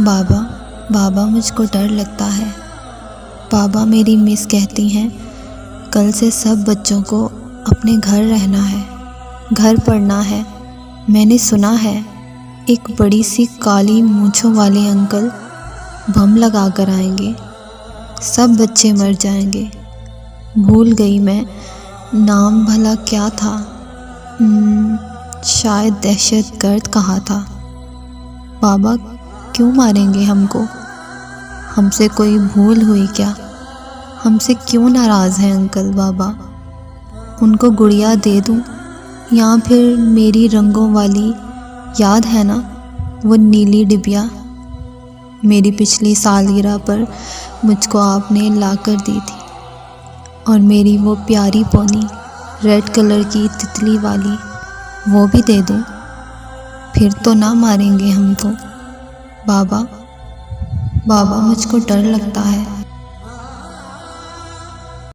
बाबा बाबा मुझको डर लगता है। बाबा मेरी मिस कहती हैं कल से सब बच्चों को अपने घर रहना है, घर पढ़ना है। मैंने सुना है एक बड़ी सी काली मूंछों वाले अंकल बम लगा कर आएंगे, सब बच्चे मर जाएंगे। भूल गई मैं नाम भला क्या था, शायद दहशतगर्द कहा था। बाबा क्यों मारेंगे हमको? हमसे कोई भूल हुई क्या? हमसे क्यों नाराज़ हैं अंकल बाबा? उनको गुड़िया दे दूं या फिर मेरी रंगों वाली, याद है ना वो नीली डिबिया, मेरी पिछली सालगिरह पर मुझको आपने ला कर दी थी। और मेरी वो प्यारी पोनी रेड कलर की तितली वाली, वो भी दे दूं? फिर तो ना मारेंगे हमको? बाबा बाबा मुझको डर लगता है।